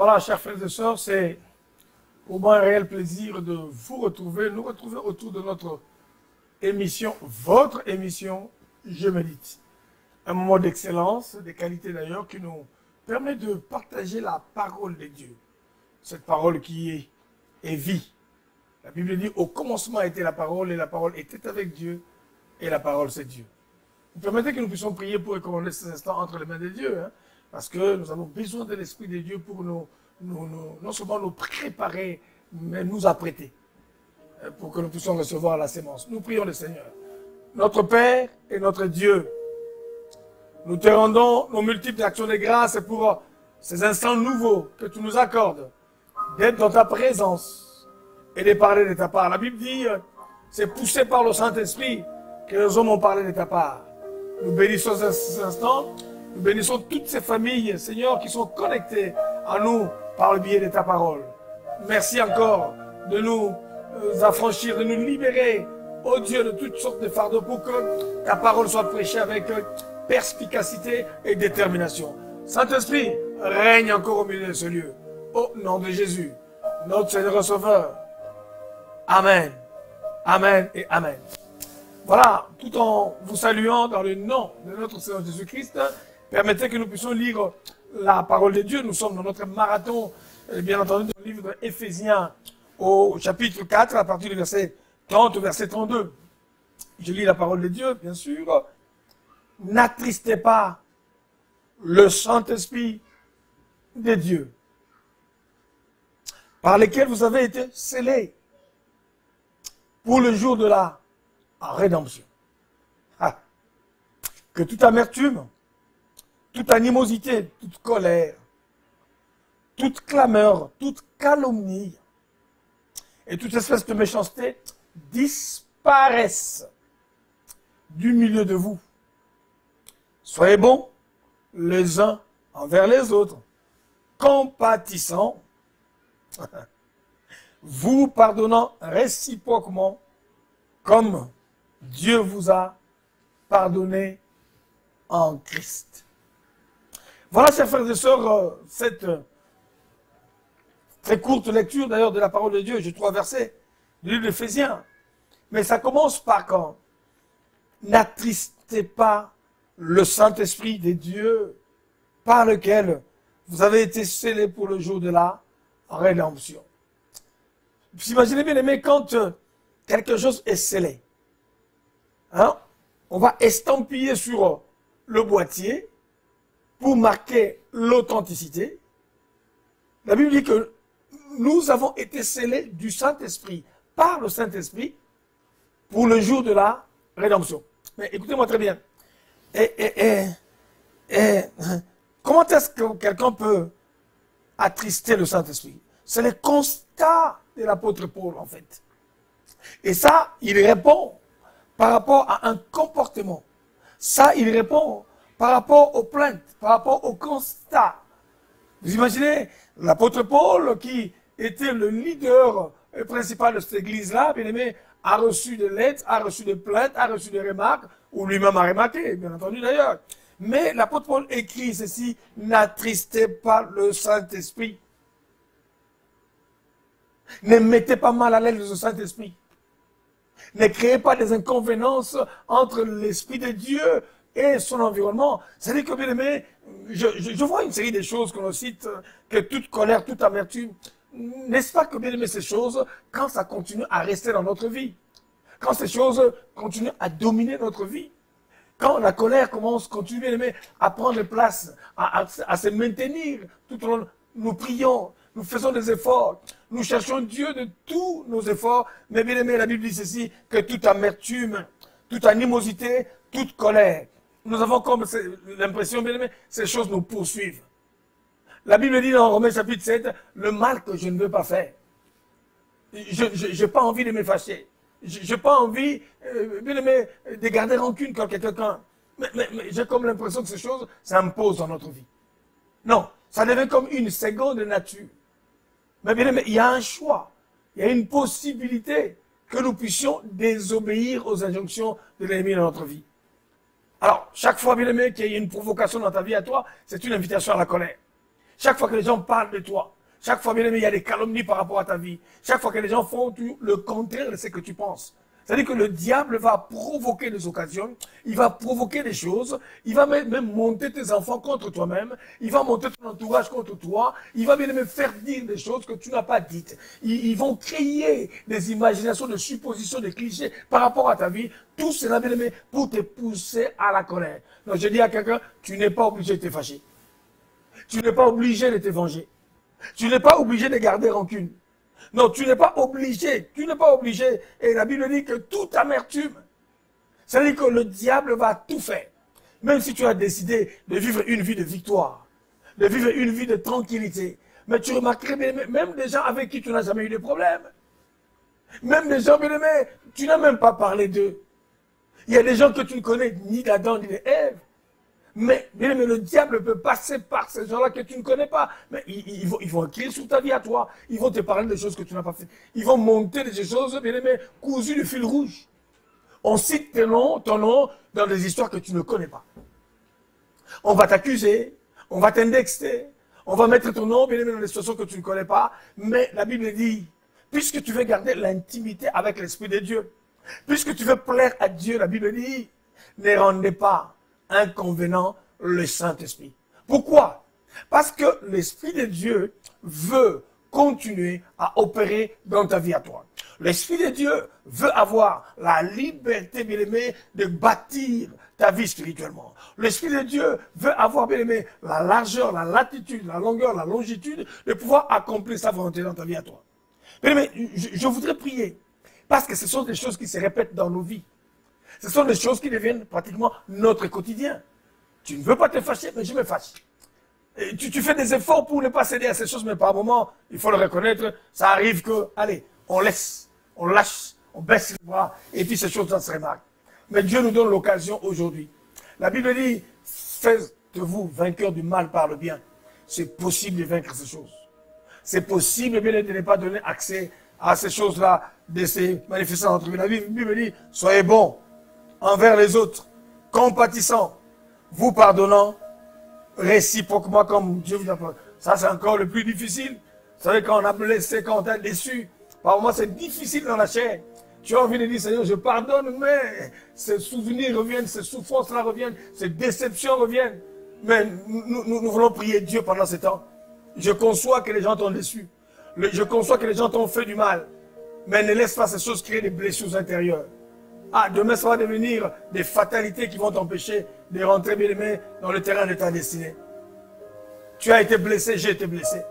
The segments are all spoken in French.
Voilà, chers frères et sœurs, c'est pour moi un réel plaisir de vous retrouver, nous retrouver autour de notre émission, votre émission, Je médite. Un moment d'excellence, de qualité d'ailleurs, qui nous permet de partager la parole de Dieu. Cette parole qui est vie. La Bible dit, au commencement était la parole, et la parole était avec Dieu, et la parole c'est Dieu. Vous permettez que nous puissions prier pour recommander ces instants entre les mains de Dieu, hein, parce que nous avons besoin de l'Esprit de Dieu pour non seulement nous préparer, mais nous apprêter, pour que nous puissions recevoir la sémence. Nous prions le Seigneur. Notre Père et notre Dieu, nous te rendons nos multiples actions de grâce pour ces instants nouveaux que tu nous accordes, d'être dans ta présence et de parler de ta part. La Bible dit, c'est poussé par le Saint-Esprit que les hommes ont parlé de ta part. Nous bénissons ces instants, nous bénissons toutes ces familles, Seigneur, qui sont connectées à nous par le biais de ta parole. Merci encore de nous affranchir, de nous libérer, ô Dieu, de toutes sortes de fardeaux pour que ta parole soit prêchée avec perspicacité et détermination. Saint-Esprit, règne encore au milieu de ce lieu. Au nom de Jésus, notre Seigneur et Sauveur. Amen. Amen et Amen. Voilà, tout en vous saluant dans le nom de notre Seigneur Jésus-Christ, permettez que nous puissions lire la parole de Dieu. Nous sommes dans notre marathon, bien entendu, dans le livre d'Éphésiens au chapitre 4, à partir du verset 30 au verset 32. Je lis la parole de Dieu, bien sûr. N'attristez pas le Saint-Esprit de Dieu, par lequel vous avez été scellés pour le jour de la rédemption. Ah. Que toute amertume, toute animosité, toute colère, toute clameur, toute calomnie et toute espèce de méchanceté disparaissent du milieu de vous. Soyez bons les uns envers les autres, compatissants, vous pardonnant réciproquement comme Dieu vous a pardonné en Christ. Voilà, chers frères et sœurs, cette très courte lecture d'ailleurs de la parole de Dieu. J'ai 3 versets du livre d'Éphésiens. Mais ça commence par quand? N'attristez pas le Saint-Esprit de Dieu par lequel vous avez été scellés pour le jour de la rédemption. Vous imaginez bien aimé, quand quelque chose est scellé, hein, on va estampiller sur le boîtier pour marquer l'authenticité. La Bible dit que nous avons été scellés du Saint-Esprit, par le Saint-Esprit, pour le jour de la rédemption. Mais écoutez-moi très bien. Comment est-ce que quelqu'un peut attrister le Saint-Esprit? C'est le constat de l'apôtre Paul, en fait. Et ça, il répond par rapport à un comportement. Ça, il répond par rapport aux plaintes, par rapport au constat. Vous imaginez l'apôtre Paul, qui était le leader principal de cette église-là, bien aimé, a reçu des lettres, a reçu des plaintes, a reçu des remarques, ou lui-même a remarqué, bien entendu d'ailleurs. Mais l'apôtre Paul écrit ceci: n'attristez pas le Saint-Esprit. Ne mettez pas mal à l'aise le Saint-Esprit. Ne créez pas des inconvéniences entre l'Esprit de Dieu et son environnement. C'est-à-dire que, bien aimé, je vois une série de choses qu'on cite, que toute colère, toute amertume, n'est-ce pas que, bien aimé, ces choses, quand ça continue à rester dans notre vie, quand ces choses continuent à dominer notre vie, quand la colère continue, bien aimé, à prendre place, à se maintenir tout au long, nous prions, nous faisons des efforts, nous cherchons Dieu de tous nos efforts, mais bien aimé, la Bible dit ceci, que toute amertume, toute animosité, toute colère, nous avons comme l'impression, bien aimé, ces choses nous poursuivent. La Bible dit dans Romains chapitre 7, le mal que je ne veux pas faire. Je n'ai pas envie de me fâcher. Je n'ai pas envie, bien aimé, de garder rancune contre quelqu'un. Mais j'ai comme l'impression que ces choses s'imposent dans notre vie. Non, ça devient comme une seconde nature. Mais bien aimé, il y a un choix. Il y a une possibilité que nous puissions désobéir aux injonctions de l'ennemi dans notre vie. Alors, chaque fois, bien aimé, qu'il y a une provocation dans ta vie à toi, c'est une invitation à la colère. Chaque fois que les gens parlent de toi, chaque fois, bien aimé, il y a des calomnies par rapport à ta vie. Chaque fois que les gens font le contraire de ce que tu penses. C'est-à-dire que le diable va provoquer des occasions, il va provoquer des choses, il va même monter tes enfants contre toi-même, il va monter ton entourage contre toi, il va bien aimé faire dire des choses que tu n'as pas dites. Ils vont créer des imaginations, des suppositions, des clichés par rapport à ta vie. Tout cela, bien aimé, pour te pousser à la colère. Donc je dis à quelqu'un, tu n'es pas obligé de te fâcher. Tu n'es pas obligé de te venger. Tu n'es pas obligé de garder rancune. Non, tu n'es pas obligé. Tu n'es pas obligé. Et la Bible dit que toute amertume, c'est-à-dire que le diable va tout faire. Même si tu as décidé de vivre une vie de victoire, de vivre une vie de tranquillité. Mais tu remarquerais bien, même des gens avec qui tu n'as jamais eu de problème. Même des gens, bien aimés, tu n'as même pas parlé d'eux. Il y a des gens que tu ne connais ni d'Adam ni d'Ève. Mais, bien aimé, le diable peut passer par ces gens-là que tu ne connais pas. Mais ils vont écrire sur ta vie à toi. Ils vont te parler des choses que tu n'as pas fait. Ils vont monter des choses, bien aimé, cousues de fil rouge. On cite ton nom dans des histoires que tu ne connais pas. On va t'accuser, on va t'indexer, on va mettre ton nom, bien aimé, dans des situations que tu ne connais pas. Mais la Bible dit, puisque tu veux garder l'intimité avec l'Esprit de Dieu, puisque tu veux plaire à Dieu, la Bible dit, ne rendez pas inconvénient le Saint-Esprit. Pourquoi? Parce que l'Esprit de Dieu veut continuer à opérer dans ta vie à toi. L'Esprit de Dieu veut avoir la liberté, bien aimé, de bâtir ta vie spirituellement. L'Esprit de Dieu veut avoir, bien aimé, la largeur, la latitude, la longueur, la longitude, de pouvoir accomplir sa volonté dans ta vie à toi. Bien aimé, je voudrais prier, parce que ce sont des choses qui se répètent dans nos vies. Ce sont des choses qui deviennent pratiquement notre quotidien. Tu ne veux pas te fâcher, mais je me fâche. Et tu fais des efforts pour ne pas céder à ces choses, mais par moments, il faut le reconnaître, ça arrive que, allez, on laisse, on lâche, on baisse les bras, et puis ces choses-là se remarquent. Mais Dieu nous donne l'occasion aujourd'hui. La Bible dit, faites-vous vainqueur du mal par le bien. C'est possible de vaincre ces choses. C'est possible bien, de ne pas donner accès à ces choses-là, de ces manifestations entre nous. La Bible dit, soyez bons envers les autres, compatissants, vous pardonnant réciproquement comme Dieu vous a pardonné. Ça, c'est encore le plus difficile. Vous savez, quand on a blessé, quand on a déçu, par moments, c'est difficile dans la chair. Tu as envie de dire, Seigneur, je pardonne, mais ces souvenirs reviennent, ces souffrances-là reviennent, ces déceptions reviennent. Mais nous voulons prier Dieu pendant ce temps. Je conçois que les gens t'ont déçu. Je conçois que les gens t'ont fait du mal. Mais ne laisse pas ces choses créer des blessures intérieures. Ah, demain, ça va devenir des fatalités qui vont t'empêcher de rentrer, bien aimé, dans le terrain de ta destinée. Tu as été blessé, j'ai été blessé.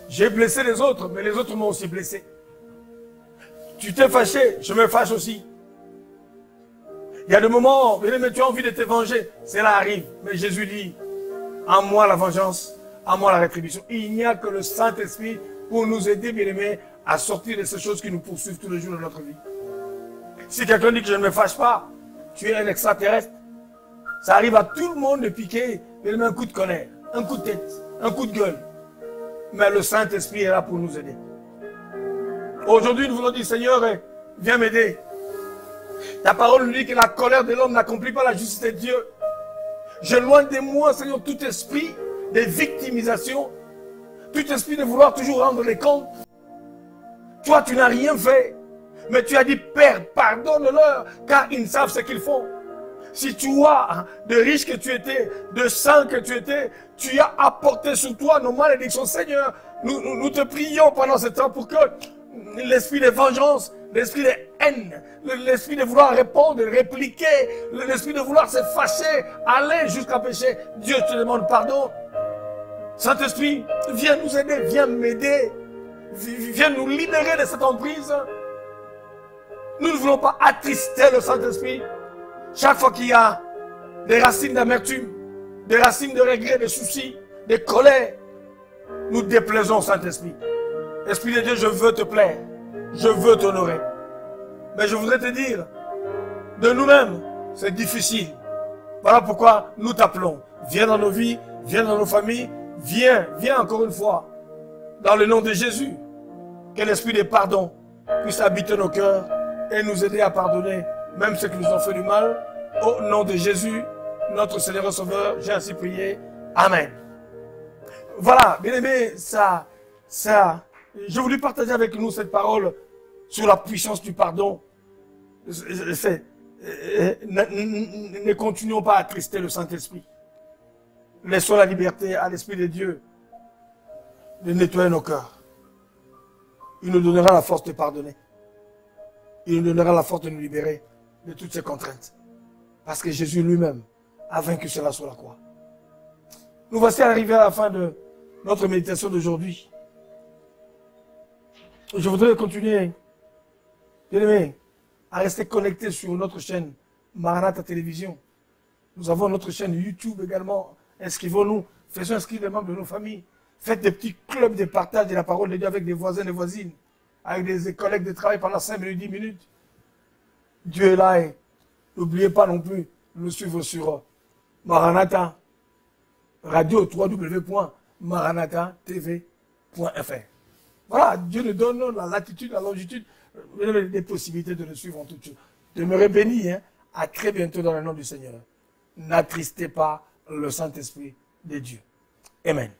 J'ai blessé les autres, mais les autres m'ont aussi blessé. Tu t'es fâché, je me fâche aussi. Il y a des moments, bien aimé, tu as envie de te venger, cela arrive. Mais Jésus dit, à moi la vengeance, à moi la rétribution. Il n'y a que le Saint-Esprit pour nous aider, bien aimé, à sortir de ces choses qui nous poursuivent tous les jours de notre vie. Si quelqu'un dit que je ne me fâche pas, tu es un extraterrestre. Ça arrive à tout le monde de piquer, bien aimé, un coup de colère, un coup de tête, un coup de gueule. Mais le Saint-Esprit est là pour nous aider. Aujourd'hui, nous voulons dire, Seigneur, viens m'aider. Ta parole nous dit que la colère de l'homme n'accomplit pas la justice de Dieu. Je loin de moi, Seigneur, tout esprit de victimisation, tout esprit de vouloir toujours rendre les comptes. Toi, tu n'as rien fait. Mais tu as dit, Père, pardonne-leur, car ils ne savent ce qu'ils font. Si tu vois de riche que tu étais, de saint que tu étais, tu as apporté sur toi nos malédictions. Seigneur, nous te prions pendant ce temps pour que l'esprit de vengeance, l'esprit de haine, l'esprit de vouloir répondre, répliquer, l'esprit de vouloir se fâcher, aller jusqu'à pécher, Dieu te demande pardon. Saint-Esprit, viens nous aider, viens m'aider, viens nous libérer de cette emprise. Nous ne voulons pas attrister le Saint-Esprit. Chaque fois qu'il y a des racines d'amertume, des racines de regret, de soucis, de colère, nous déplaisons au Saint-Esprit. Esprit de Dieu, je veux te plaire. Je veux t'honorer. Mais je voudrais te dire, de nous-mêmes, c'est difficile. Voilà pourquoi nous t'appelons. Viens dans nos vies, viens dans nos familles, viens encore une fois. Dans le nom de Jésus, que l'esprit de pardon puisse habiter nos cœurs et nous aider à pardonner, même ceux qui nous ont fait du mal. Au nom de Jésus, notre Seigneur et Sauveur, j'ai ainsi prié. Amen. Voilà, bien aimé, je voulais partager avec nous cette parole sur la puissance du pardon. Ne continuons pas à attrister le Saint-Esprit. Laissons la liberté à l'Esprit de Dieu de nettoyer nos cœurs. Il nous donnera la force de pardonner. Il nous donnera la force de nous libérer de toutes ces contraintes. Parce que Jésus lui-même a vaincu cela sur la croix. Nous voici arrivés à la fin de notre méditation d'aujourd'hui. Je voudrais continuer, bien aimé, à rester connecté sur notre chaîne Maranatha Télévision. Nous avons notre chaîne YouTube également. Inscrivons-nous, faisons inscrire les membres de nos familles. Faites des petits clubs de partage de la parole de Dieu avec des voisins et des voisines, avec des collègues de travail pendant 5 minutes, 10 minutes. Dieu est là et n'oubliez pas non plus de nous suivre sur Maranatha Radio, www.maranathatv.fr. Voilà, Dieu nous donne la latitude, la longitude, des possibilités de nous suivre en toutes choses. Demeurez bénis, hein. À très bientôt dans le nom du Seigneur. N'attristez pas le Saint-Esprit de Dieu. Amen.